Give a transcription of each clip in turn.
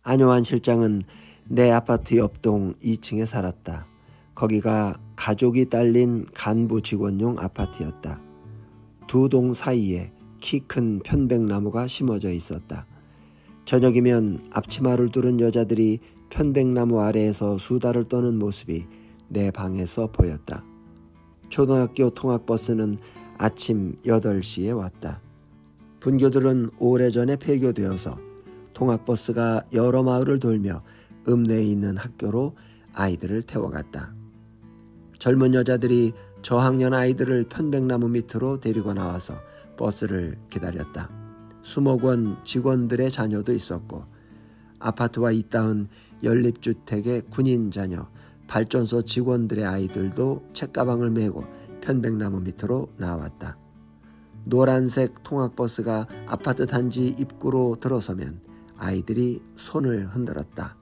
안요한 실장은 내 아파트 옆동 2층에 살았다. 거기가 가족이 딸린 간부 직원용 아파트였다. 두 동 사이에 키 큰 편백나무가 심어져 있었다. 저녁이면 앞치마를 두른 여자들이 편백나무 아래에서 수다를 떠는 모습이 내 방에서 보였다. 초등학교 통학버스는 아침 8시에 왔다. 분교들은 오래전에 폐교되어서 통학버스가 여러 마을을 돌며 읍내에 있는 학교로 아이들을 태워갔다. 젊은 여자들이 저학년 아이들을 편백나무 밑으로 데리고 나와서 버스를 기다렸다. 수목원 직원들의 자녀도 있었고 아파트와 이따은 연립주택의 군인 자녀, 발전소 직원들의 아이들도 책가방을 메고 편백나무 밑으로 나왔다. 노란색 통학버스가 아파트 단지 입구로 들어서면 아이들이 손을 흔들었다.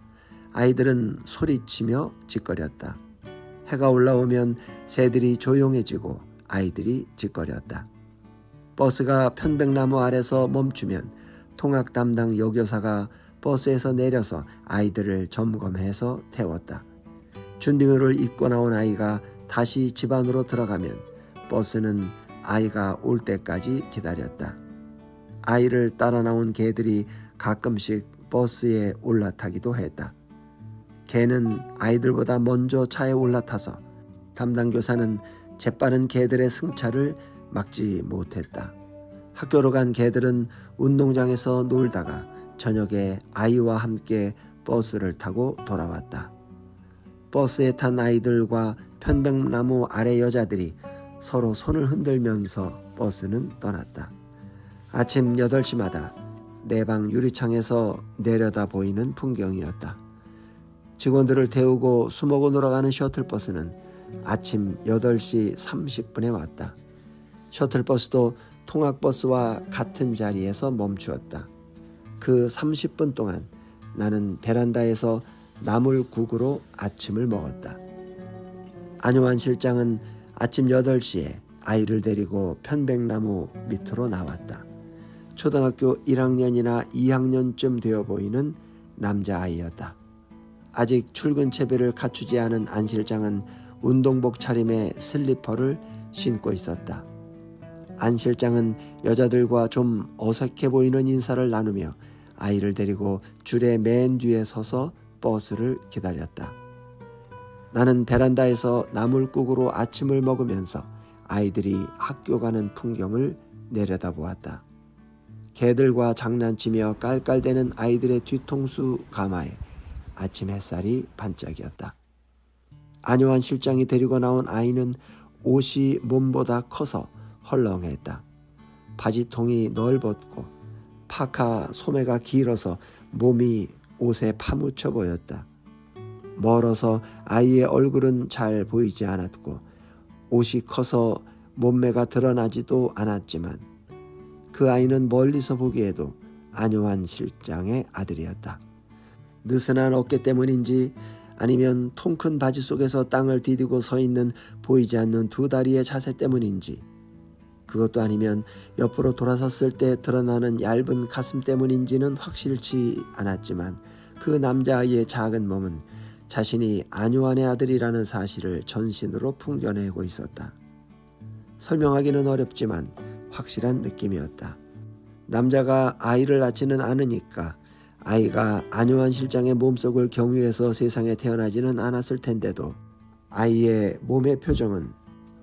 아이들은 소리치며 짓거렸다. 해가 올라오면 새들이 조용해지고 아이들이 짓거렸다. 버스가 편백나무 아래서 멈추면 통학 담당 여교사가 버스에서 내려서 아이들을 점검해서 태웠다. 준비물을 입고 나온 아이가 다시 집 안으로 들어가면 버스는 아이가 올 때까지 기다렸다. 아이를 따라 나온 개들이 가끔씩 버스에 올라타기도 했다. 개는 아이들보다 먼저 차에 올라타서 담당 교사는 재빠른 개들의 승차를 막지 못했다. 학교로 간 개들은 운동장에서 놀다가 저녁에 아이와 함께 버스를 타고 돌아왔다. 버스에 탄 아이들과 편백나무 아래 여자들이 서로 손을 흔들면서 버스는 떠났다. 아침 8시마다 내 방 유리창에서 내려다 보이는 풍경이었다. 직원들을 태우고 수목원으로 가는 셔틀버스는 아침 8시 30분에 왔다. 셔틀버스도 통학버스와 같은 자리에서 멈추었다. 그 30분 동안 나는 베란다에서 나물국으로 아침을 먹었다. 안요한 실장은 아침 8시에 아이를 데리고 편백나무 밑으로 나왔다. 초등학교 1학년이나 2학년쯤 되어 보이는 남자아이였다. 아직 출근 채비를 갖추지 않은 안 실장은 운동복 차림에 슬리퍼를 신고 있었다. 안 실장은 여자들과 좀 어색해 보이는 인사를 나누며 아이를 데리고 줄의 맨 뒤에 서서 버스를 기다렸다. 나는 베란다에서 나물국으로 아침을 먹으면서 아이들이 학교 가는 풍경을 내려다보았다. 개들과 장난치며 깔깔대는 아이들의 뒤통수 가마에 아침 햇살이 반짝이었다. 안요한 실장이 데리고 나온 아이는 옷이 몸보다 커서 헐렁했다. 바지통이 넓었고 파카 소매가 길어서 몸이 옷에 파묻혀 보였다. 멀어서 아이의 얼굴은 잘 보이지 않았고 옷이 커서 몸매가 드러나지도 않았지만 그 아이는 멀리서 보기에도 안요한 실장의 아들이었다. 느슨한 어깨 때문인지 아니면 통 큰 바지 속에서 땅을 디디고 서 있는 보이지 않는 두 다리의 자세 때문인지 그것도 아니면 옆으로 돌아섰을 때 드러나는 얇은 가슴 때문인지는 확실치 않았지만 그 남자아이의 작은 몸은 자신이 안요한의 아들이라는 사실을 전신으로 풍겨내고 있었다. 설명하기는 어렵지만 확실한 느낌이었다. 남자가 아이를 낳지는 않으니까 아이가 안요한 실장의 몸속을 경유해서 세상에 태어나지는 않았을 텐데도 아이의 몸의 표정은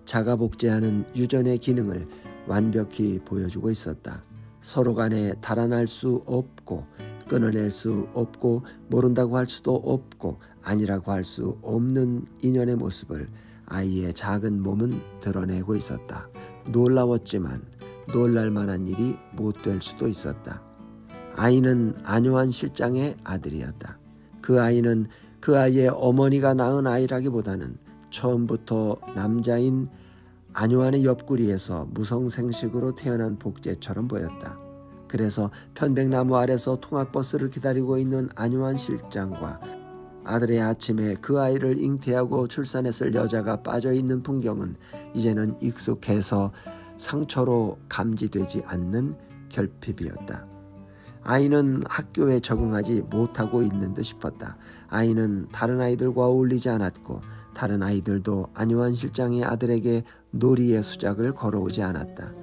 자가 복제하는 유전의 기능을 완벽히 보여주고 있었다. 서로 간에 달아날 수 없고 끊어낼 수 없고 모른다고 할 수도 없고 아니라고 할 수 없는 인연의 모습을 아이의 작은 몸은 드러내고 있었다. 놀라웠지만 놀랄 만한 일이 못 될 수도 있었다. 아이는 안요한 실장의 아들이었다. 그 아이는 그 아이의 어머니가 낳은 아이라기보다는 처음부터 남자인 안요한의 옆구리에서 무성생식으로 태어난 복제처럼 보였다. 그래서 편백나무 아래서 통학버스를 기다리고 있는 안요한 실장과 아들의 아침에 그 아이를 잉태하고 출산했을 여자가 빠져있는 풍경은 이제는 익숙해서 상처로 감지되지 않는 결핍이었다. 아이는 학교에 적응하지 못하고 있는 듯 싶었다. 아이는 다른 아이들과 어울리지 않았고 다른 아이들도 안요한 실장의 아들에게 놀이의 수작을 걸어오지 않았다.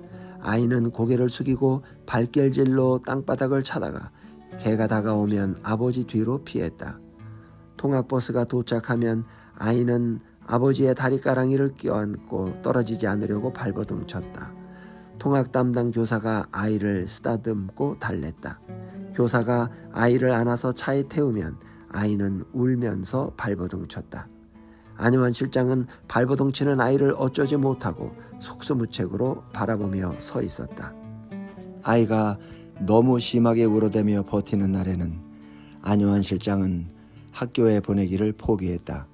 아이는 고개를 숙이고 발길질로 땅바닥을 차다가 개가 다가오면 아버지 뒤로 피했다. 통학버스가 도착하면 아이는 아버지의 다리가랑이를 껴안고 떨어지지 않으려고 발버둥 쳤다. 통학 담당 교사가 아이를 쓰다듬고 달랬다. 교사가 아이를 안아서 차에 태우면 아이는 울면서 발버둥 쳤다. 안요한 실장은 발버둥 치는 아이를 어쩌지 못하고 속수무책으로 바라보며 서 있었다. 아이가 너무 심하게 울어대며 버티는 날에는 안요한 실장은 학교에 보내기를 포기했다.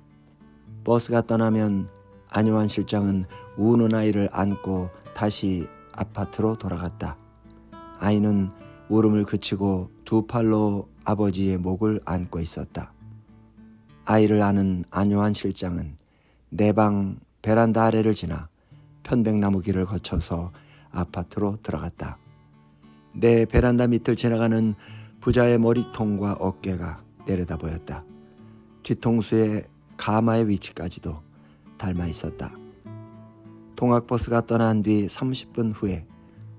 버스가 떠나면 안요한 실장은 우는 아이를 안고 다시 아파트로 돌아갔다. 아이는 울음을 그치고 두 팔로 아버지의 목을 안고 있었다. 아이를 안은 안요한 실장은 내 방 베란다 아래를 지나 편백나무 길을 거쳐서 아파트로 들어갔다. 내 베란다 밑을 지나가는 부자의 머리통과 어깨가 내려다 보였다. 뒤통수의 가마의 위치까지도 닮아 있었다. 통학버스가 떠난 뒤 30분 후에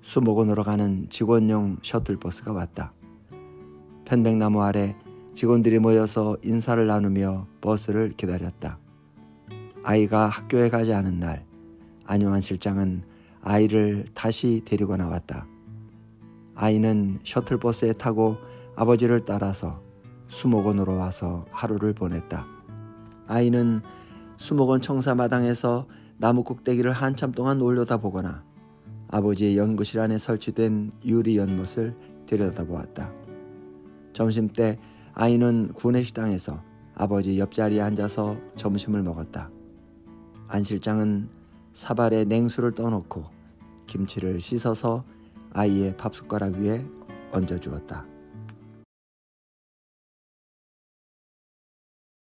수목원으로 가는 직원용 셔틀버스가 왔다. 편백나무 아래 직원들이 모여서 인사를 나누며 버스를 기다렸다. 아이가 학교에 가지 않은 날, 안요한 실장은 아이를 다시 데리고 나왔다. 아이는 셔틀버스에 타고 아버지를 따라서 수목원으로 와서 하루를 보냈다. 아이는 수목원 청사마당에서 나무 꼭대기를 한참 동안 올려다보거나 아버지의 연구실 안에 설치된 유리 연못을 들여다보았다. 점심때 아이는 구내식당에서 아버지 옆자리에 앉아서 점심을 먹었다. 안 실장은 사발에 냉수를 떠놓고 김치를 씻어서 아이의 밥숟가락 위에 얹어주었다.